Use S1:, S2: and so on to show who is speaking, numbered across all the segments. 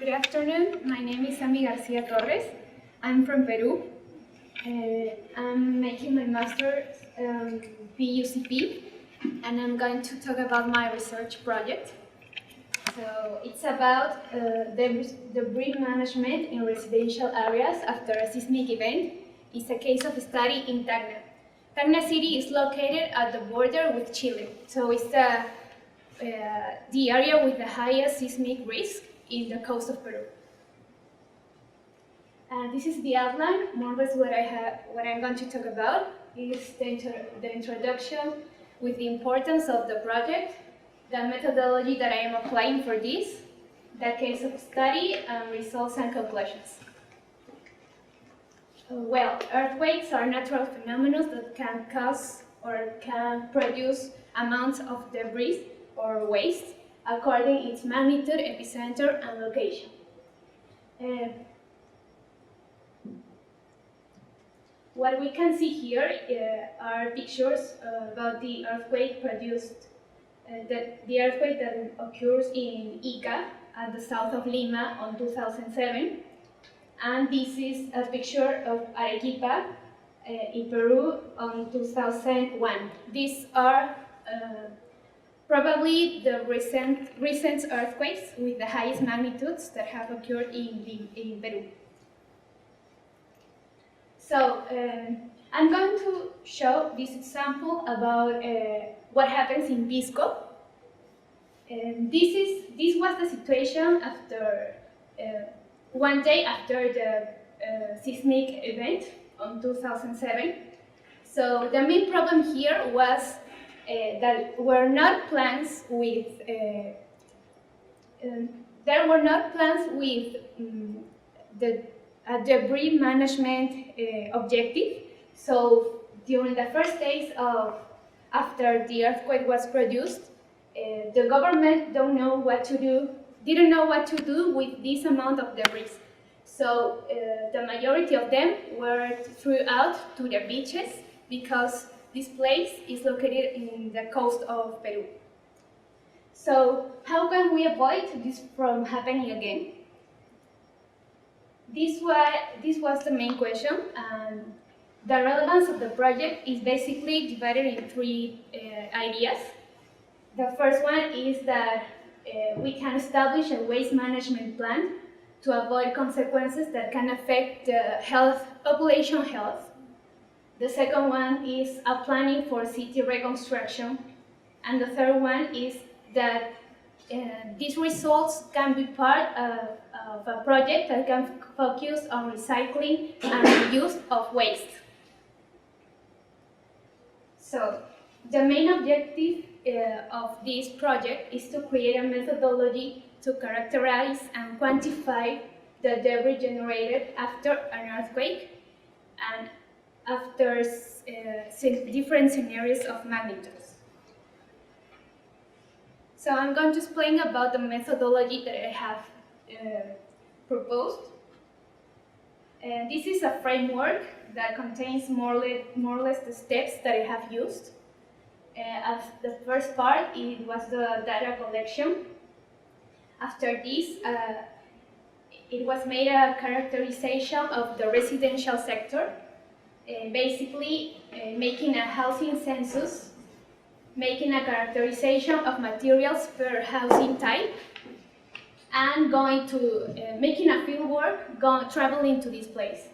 S1: Good afternoon. My name is Samy Garcia-Torres. I'm from Peru. I'm making my master's PUCP, and I'm going to talk about my research project. So it's about debris management in residential areas after a seismic event. It's a case of study in Tacna. Tacna city is located at the border with Chile, so it's the area with the highest seismic risk in the coast of Peru. This is the outline. More or less what I'm going to talk about is the introduction with the importance of the project, the methodology that I am applying for this, the case of study, and results and conclusions. Well, earthquakes are natural phenomena that can cause or can produce amounts of debris or waste according its magnitude, epicenter, and location. What we can see here are pictures about the earthquake produced, the earthquake that occurs in Ica at the south of Lima on 2007. And this is a picture of Arequipa in Peru on 2001. These are probably the recent earthquakes with the highest magnitudes that have occurred in Peru. So I'm going to show this example about what happens in Pisco. This was the situation after one day after the seismic event on 2007. So the main problem here was that were not plans with there were not plans with the debris management objective. So during the first days after the earthquake was produced, the government didn't know what to do with this amount of debris. So the majority of them were thrown out to the beaches because this place is located in the coast of Peru. So how can we avoid this from happening again? This was the main question, and the relevance of the project is basically divided in three ideas. The first one is that we can establish a waste management plan to avoid consequences that can affect the population health. The second one is a planning for city reconstruction. And the third one is that these results can be part of a project that can focus on recycling and reuse of waste. So the main objective of this project is to create a methodology to characterize and quantify the debris generated after an earthquake and after different scenarios of magnitudes. So I'm going to explain about the methodology that I have proposed. This is a framework that contains more or less the steps that I have used. As the first part, it was the data collection. After this, it was made a characterization of the residential sector, basically making a housing census, making a characterization of materials per housing type, and making a field work, traveling to this place.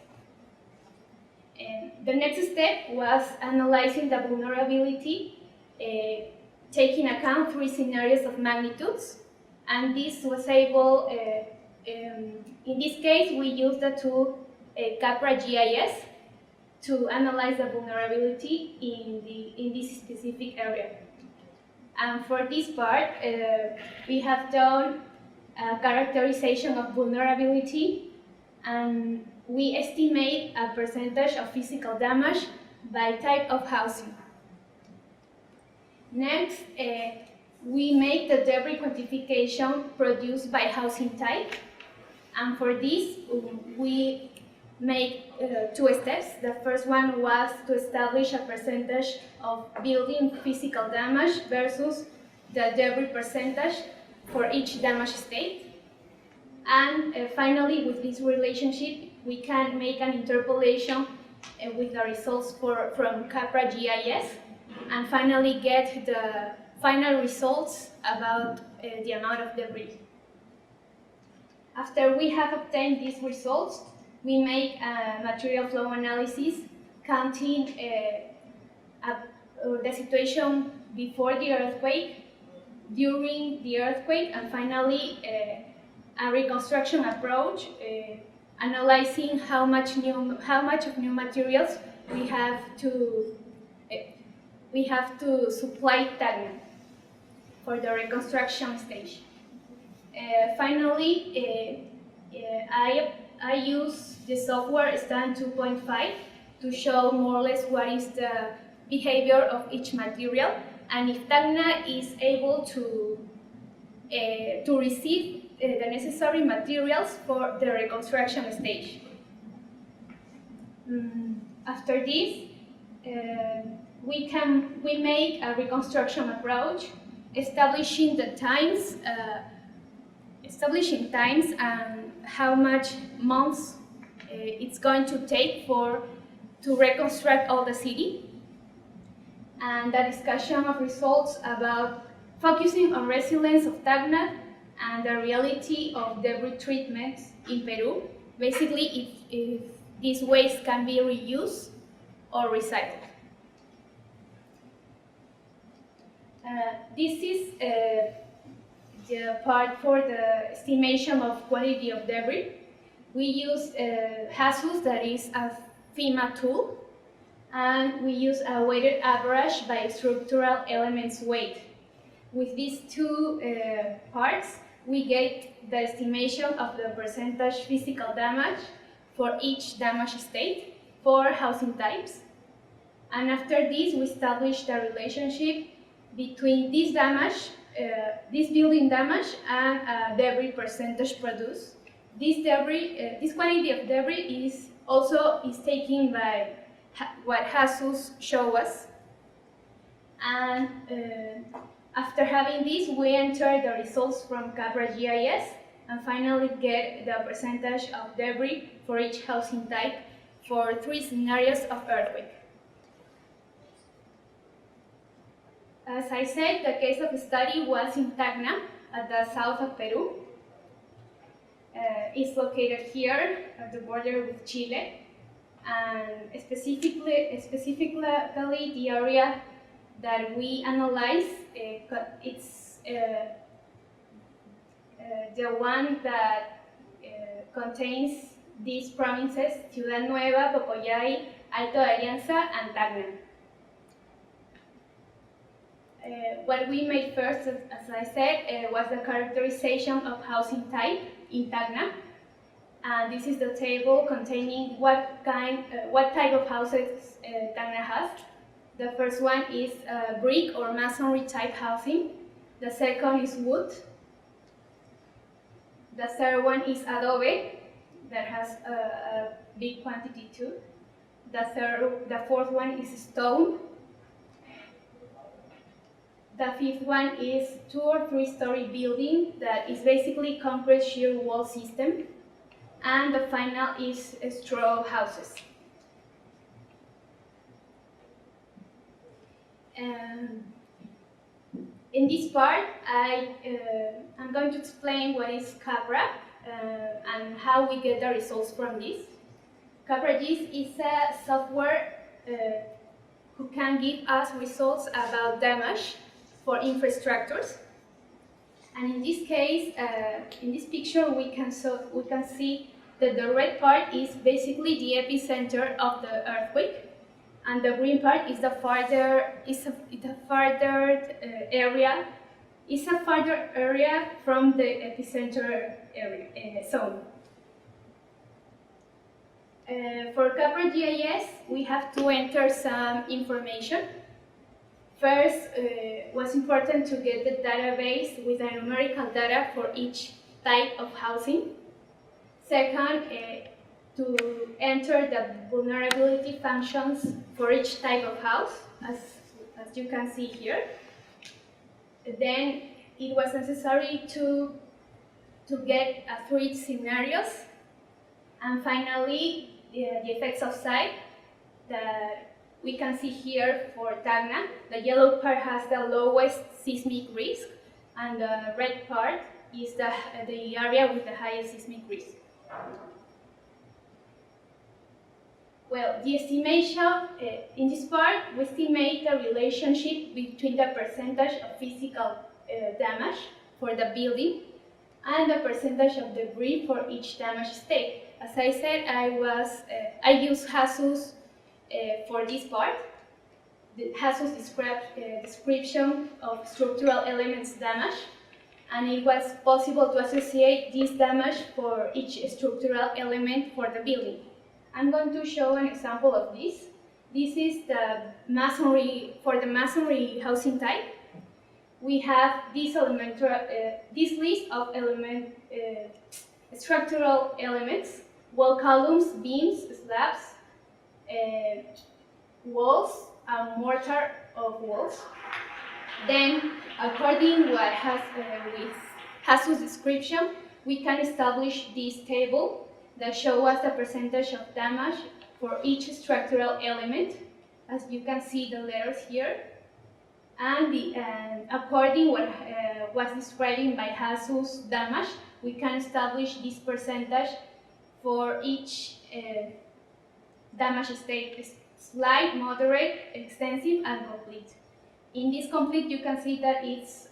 S1: The next step was analyzing the vulnerability, taking account three scenarios of magnitudes, and this was able, in this case, we used the tool Capra GIS to analyze the vulnerability in this specific area. And for this part, we have done a characterization of vulnerability, and we estimate a percentage of physical damage by type of housing. Next, we make the debris quantification produced by housing type, and for this, we make two steps. The first one was to establish a percentage of building physical damage versus the debris percentage for each damage state. And finally, with this relationship, we can make an interpolation with the results from CAPRA GIS, and finally get the final results about the amount of debris. After we have obtained these results, we make a material flow analysis counting the situation before the earthquake, during the earthquake, and finally a reconstruction approach, analyzing how much of new materials we have to supply Tacna for the reconstruction stage. Finally, I use the software Stan 2.5 to show more or less what is the behavior of each material, and if Tacna is able to receive the necessary materials for the reconstruction stage. After this, we make a reconstruction approach, establishing times and how much months it's going to take to reconstruct all the city, and the discussion of results about focusing on resilience of Tacna and the reality of debris treatment in Peru. Basically, if these waste can be reused or recycled. This is the part for the estimation of quality of debris. We use HASUS, that is a FEMA tool, and we use a weighted average by structural elements weight. With these two parts, we get the estimation of the percentage physical damage for each damage state for housing types. And after this, we establish the relationship between this damage, this building damage, and debris percentage produced. This quantity of debris is taken by what HASUS show us. And after having this, we enter the results from CAPRA GIS and finally get the percentage of debris for each housing type for 3 scenarios of earthquake. As I said, the case of study was in Tacna, at the south of Peru. It's located here at the border with Chile, and specifically the area that we analyze, it's the one that contains these provinces: Ciudad Nueva, Cocollay, Alto de Alianza, and Tacna. What we made first, as I said, was the characterization of housing type in Tacna. And this is the table containing what type of houses Tacna has. The first one is brick or masonry type housing. The second is wood. The third one is adobe, that has a big quantity too. The fourth one is stone. The fifth one is 2 or 3 story building that is basically concrete shear wall system. And the final is straw houses. In this part, I'm going to explain what is CAPRA and how we get the results from this. CAPRA GIS is a software who can give us results about damage for infrastructures. And in this case, in this picture, we can see that the red part is basically the epicenter of the earthquake, and the green part is a farther area from the epicenter area zone. For CAPRA GIS, we have to enter some information. First, it was important to get the database with the numerical data for each type of housing. Second, to enter the vulnerability functions for each type of house, as you can see here. Then it was necessary to to get 3 scenarios. And finally, the effects of site that we can see here for Tacna. The yellow part has the lowest seismic risk, and the red part is the area with the highest seismic risk. Well, the estimation, in this part, we estimate the relationship between the percentage of physical damage for the building and the percentage of debris for each damage state. As I said, I used ISSST for this part. The ISSST description of structural elements damage, and it was possible to associate this damage for each structural element for the building. I'm going to show an example of this. This is the masonry, for the masonry housing type. We have this list of structural elements: wall columns, beams, slabs, walls, and mortar of walls. Then, according what has with ISSST description, we can establish this table that shows us the percentage of damage for each structural element. As you can see the letters here. And according what was described by ISSST damage, we can establish this percentage for each damage state: slight, moderate, extensive, and complete. In this complete, you can see that it's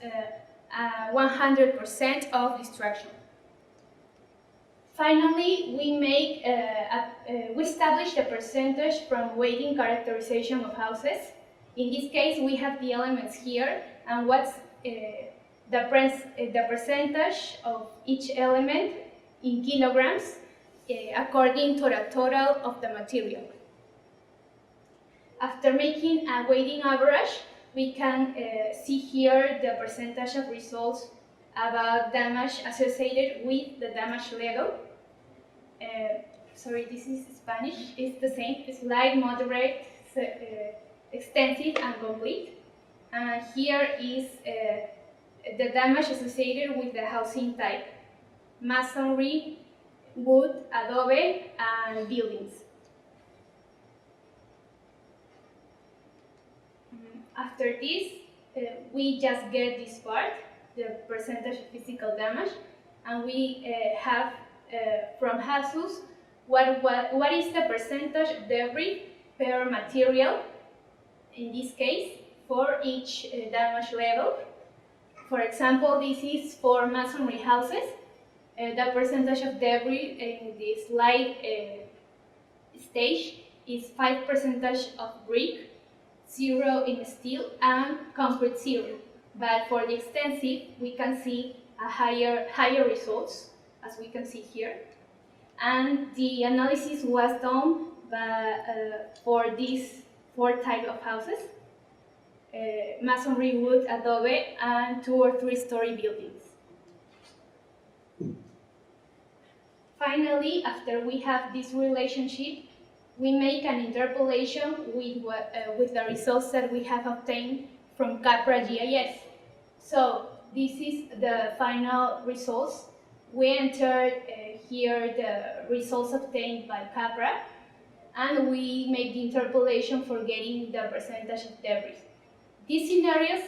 S1: 100% of destruction. Finally, we establish the percentage from weighting characterization of houses. In this case, we have the elements here, and what's the percentage of each element in kilograms according to the total of the material. After making a weighting average, we can see here the percentage of results about damage associated with the damage level. Sorry, this is Spanish. It's the same: slight, moderate, extensive, and complete. And here is the damage associated with the housing type: masonry, wood, adobe, and buildings. After this, we just get this part, the percentage of physical damage, and we have from ISSST what is the percentage of debris per material, in this case, for each damage level. For example, this is for masonry houses. The percentage of debris in this light stage is 5% of brick, 0 in steel, and concrete 0. But for the extensive, we can see a higher results, as we can see here. And the analysis was done for these 4 types of houses: masonry, wood, adobe, and 2 or 3 story buildings. Finally, after we have this relationship, we make an interpolation with the results that we have obtained from CAPRA GIS. So this is the final results. We entered here the results obtained by CAPRA, and we make the interpolation for getting the percentage of debris. These scenarios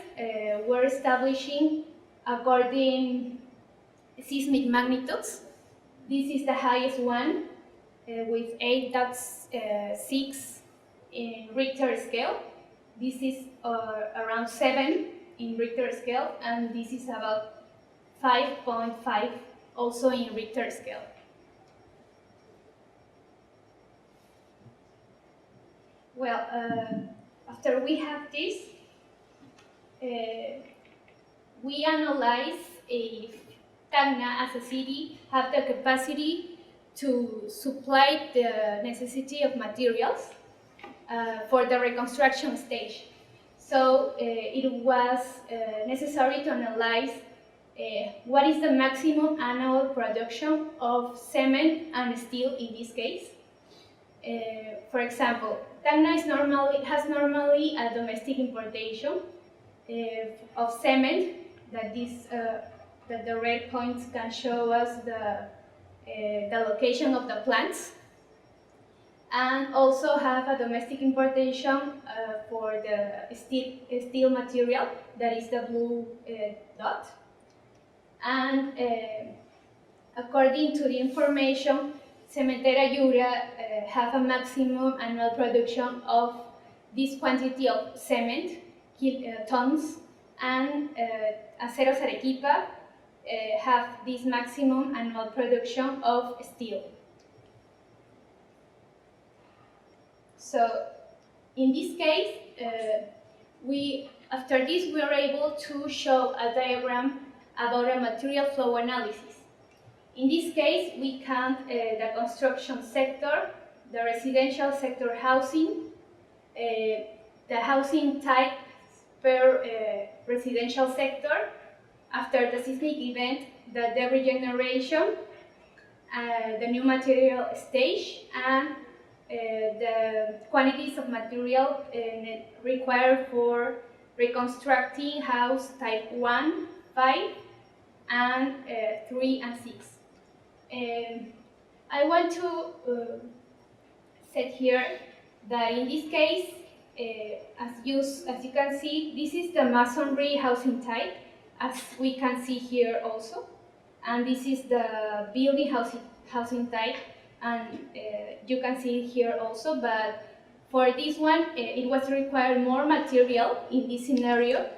S1: were establishing according seismic magnitudes. This is the highest one with 8.6 in Richter scale. This is around 7 in Richter scale, and this is about 5.5 also in Richter scale. Well, after we have this, we analyze if Tacna as a city have the capacity to supply the necessity of materials for the reconstruction stage. So it was necessary to analyze what is the maximum annual production of cement and steel in this case. For example, Tacna has normally a domestic importation of cement, that this that the red points can show us the location of the plants, and also have a domestic importation for the steel material, that is the blue dot. And according to the information, Cementera Yura have a maximum annual production of this quantity of cement, tons, and Aceros Arequipa have this maximum annual production of steel. So, in this case, after this we are able to show a diagram about a material flow analysis. In this case, we count the construction sector, the residential sector housing, the housing type per residential sector, after the seismic event, the debris generation, the new material stage, and the quantities of material required for reconstructing house type 1, 5, and 3 and 6. I want to set here that in this case, as you can see, this is the masonry housing type, as we can see here also, and this is the building housing type, and you can see here also. But for this one, it was required more material in this scenario,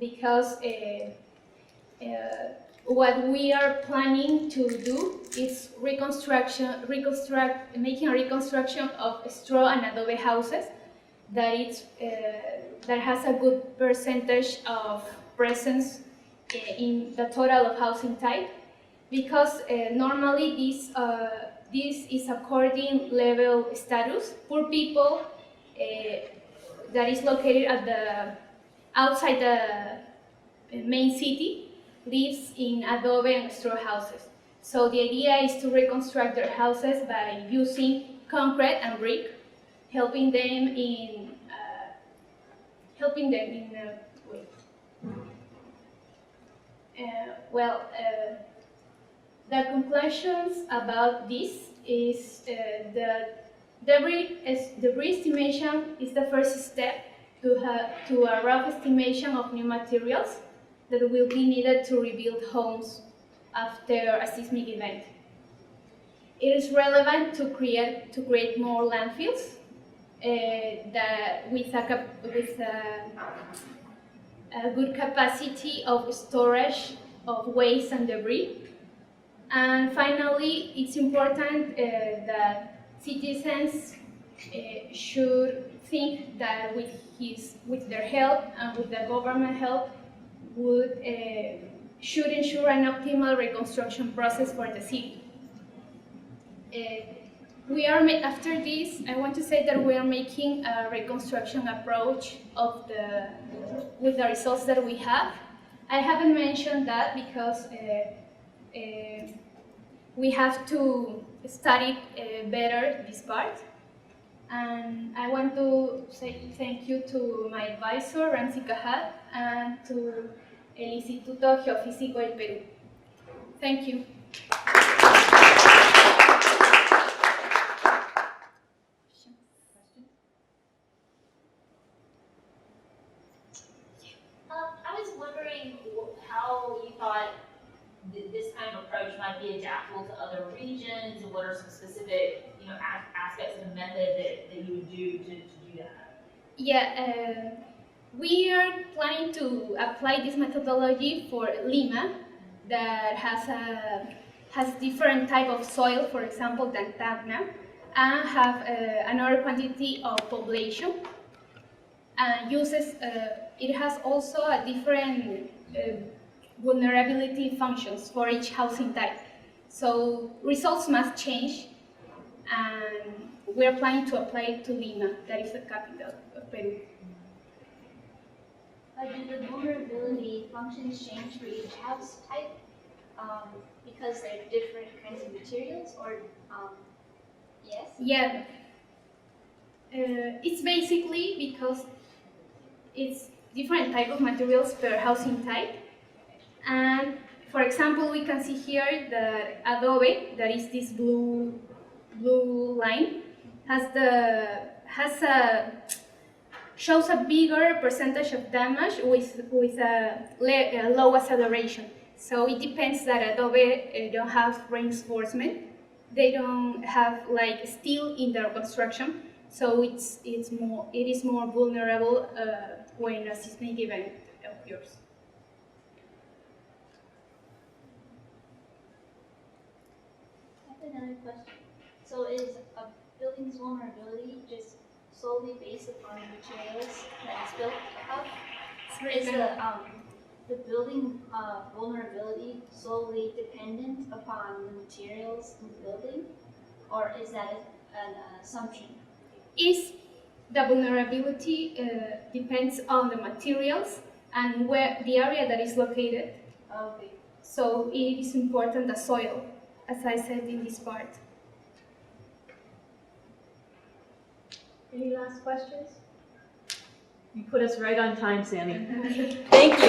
S1: because what we are planning to do is making a reconstruction of straw and adobe houses that has a good percentage of presence in the total of housing type, because normally this is according level status. Poor people that is located at outside the main city lives in adobe and straw houses. So the idea is to reconstruct their houses by using concrete and brick, helping them in the conclusions about this is the debris estimation is the first step to a rough estimation of new materials that will be needed to rebuild homes after a seismic event. It is relevant to create more landfills with a good capacity of storage of waste and debris. And finally, it's important that citizens should think that with their help and with the government help should ensure an optimal reconstruction process for the city. After this, I want to say that we are making a reconstruction approach with the results that we have. I haven't mentioned that because we have to study better this part. And I want to say thank you to my advisor, Ramzy Kahhat, and to el Instituto Geofísico del Perú. Thank you.
S2: I was wondering how you thought this kind of approach might be adaptable to other regions, and what are some specific, aspects of the method that you would do to do that?
S1: Yeah, we are planning to apply this methodology for Lima, that has different type of soil, for example, than Tacna, and have another quantity of population. And it has also a different vulnerability functions for each housing type. So results must change, and we are planning to apply it to Lima, that is the capital of Peru.
S3: Do the vulnerability functions change for each house type because they're different kinds of materials, or yes?
S1: Yeah, it's basically because it's different type of materials per housing type, and For example, we can see here that adobe, that is this blue line, shows a bigger percentage of damage with a low acceleration. So it depends that Adobe don't have reinforcement. They don't have like steel in their construction, so it is more vulnerable when a seismic event occurs.
S3: I have another question. So is a building's vulnerability just solely based upon the materials that it's built of? Is the building vulnerability solely dependent upon the materials in the building, or is that an assumption?
S1: Is the vulnerability depends on the materials and where the area that is located.
S3: Okay.
S1: So it is important the soil, as I said in this part.
S4: Any last questions? You put us right on time, Samy. Thank you.